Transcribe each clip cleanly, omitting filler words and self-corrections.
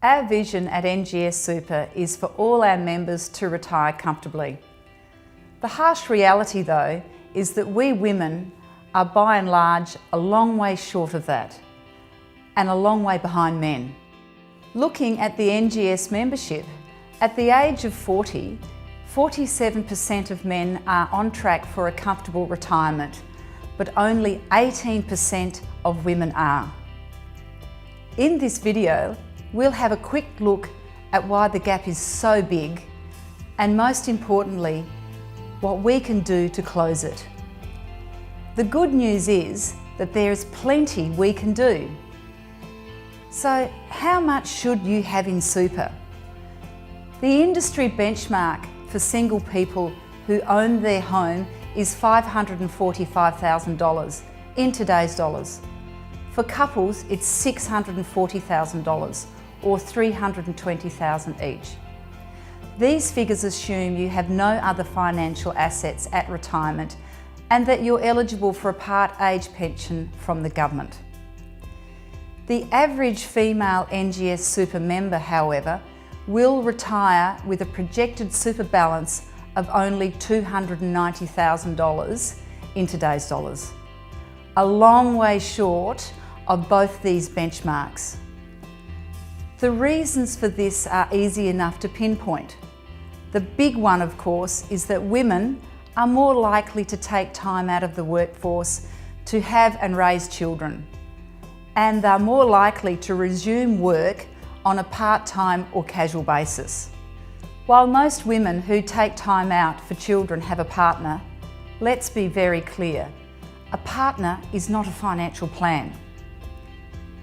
Our vision at NGS Super is for all our members to retire comfortably. The harsh reality though is that we women are by and large a long way short of that and a long way behind men. Looking at the NGS membership, at the age of 40, 47% of men are on track for a comfortable retirement, but only 18% of women are. In this video, we'll have a quick look at why the gap is so big and, most importantly, what we can do to close it. The good news is that there is plenty we can do. So, how much should you have in super? The industry benchmark for single people who own their home is $545,000 in today's dollars. For couples, it's $640,000 or $320,000 each. These figures assume you have no other financial assets at retirement and that you're eligible for a part-age pension from the government. The average female NGS Super member, however, will retire with a projected super balance of only $290,000 in today's dollars. A long way short of both these benchmarks. The reasons for this are easy enough to pinpoint. The big one, of course, is that women are more likely to take time out of the workforce to have and raise children, and they're more likely to resume work on a part-time or casual basis. While most women who take time out for children have a partner, let's be very clear, a partner is not a financial plan.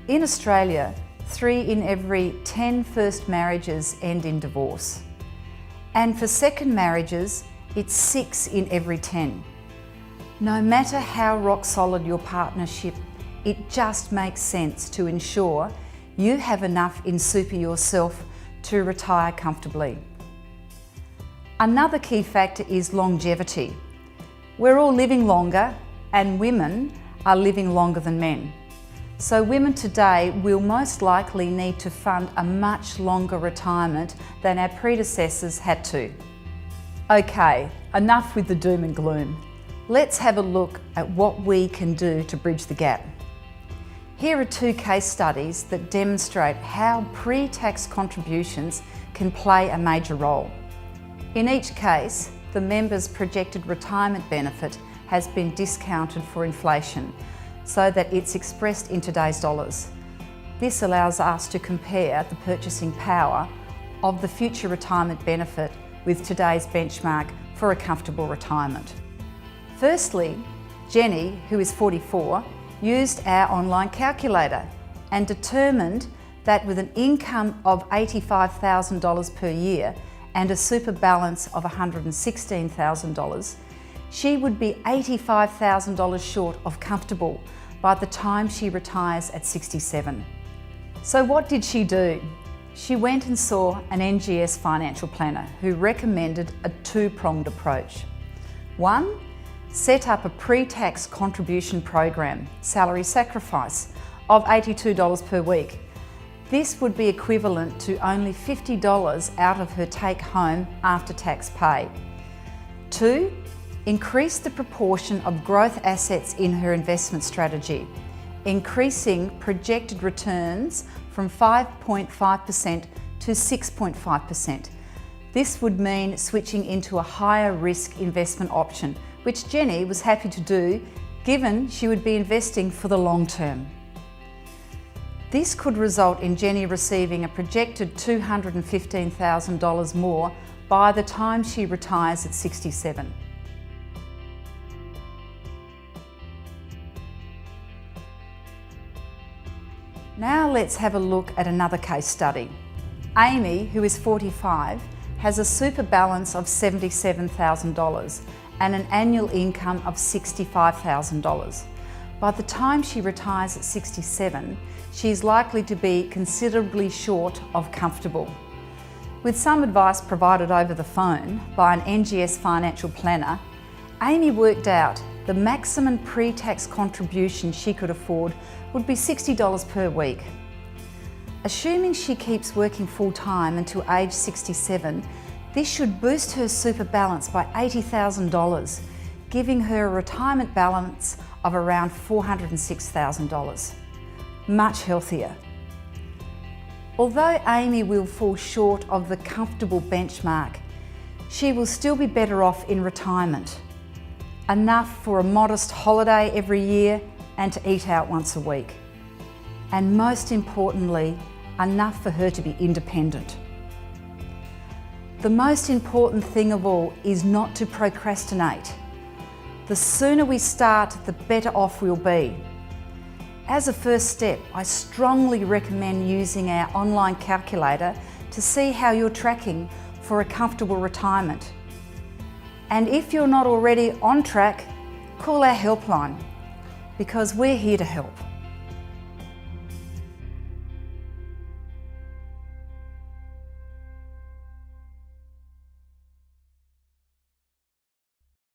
In Australia, 3 in every 10 first marriages end in divorce. And for second marriages, it's 6 in every 10. No matter how rock solid your partnership, it just makes sense to ensure you have enough in super yourself to retire comfortably. Another key factor is longevity. We're all living longer, and women are living longer than men. So women today will most likely need to fund a much longer retirement than our predecessors had to. Okay, enough with the doom and gloom. Let's have a look at what we can do to bridge the gap. Here are 2 case studies that demonstrate how pre-tax contributions can play a major role. In each case, the member's projected retirement benefit has been discounted for inflation, so that it's expressed in today's dollars. This allows us to compare the purchasing power of the future retirement benefit with today's benchmark for a comfortable retirement. Firstly, Jenny, who is 44, used our online calculator and determined that with an income of $85,000 per year and a super balance of $116,000, she would be $85,000 short of comfortable by the time she retires at 67. So what did she do? She went and saw an NGS financial planner who recommended a 2-pronged approach. 1, set up a pre-tax contribution program, salary sacrifice, of $82 per week. This would be equivalent to only $50 out of her take-home after-tax pay. 2, increase the proportion of growth assets in her investment strategy, increasing projected returns from 5.5% to 6.5%. This would mean switching into a higher risk investment option, which Jenny was happy to do, given she would be investing for the long term. This could result in Jenny receiving a projected $215,000 more by the time she retires at 67. Now let's have a look at another case study. Amy, who is 45, has a super balance of $77,000 and an annual income of $65,000. By the time she retires at 67, she is likely to be considerably short of comfortable. With some advice provided over the phone by an NGS financial planner, Amy worked out the maximum pre-tax contribution she could afford would be $60 per week. Assuming she keeps working full-time until age 67, this should boost her super balance by $80,000, giving her a retirement balance of around $406,000. Much healthier. Although Amy will fall short of the comfortable benchmark, she will still be better off in retirement. Enough for a modest holiday every year and to eat out once a week. And most importantly, enough for her to be independent. The most important thing of all is not to procrastinate. The sooner we start, the better off we'll be. As a first step, I strongly recommend using our online calculator to see how you're tracking for a comfortable retirement. And if you're not already on track, call our helpline, because we're here to help.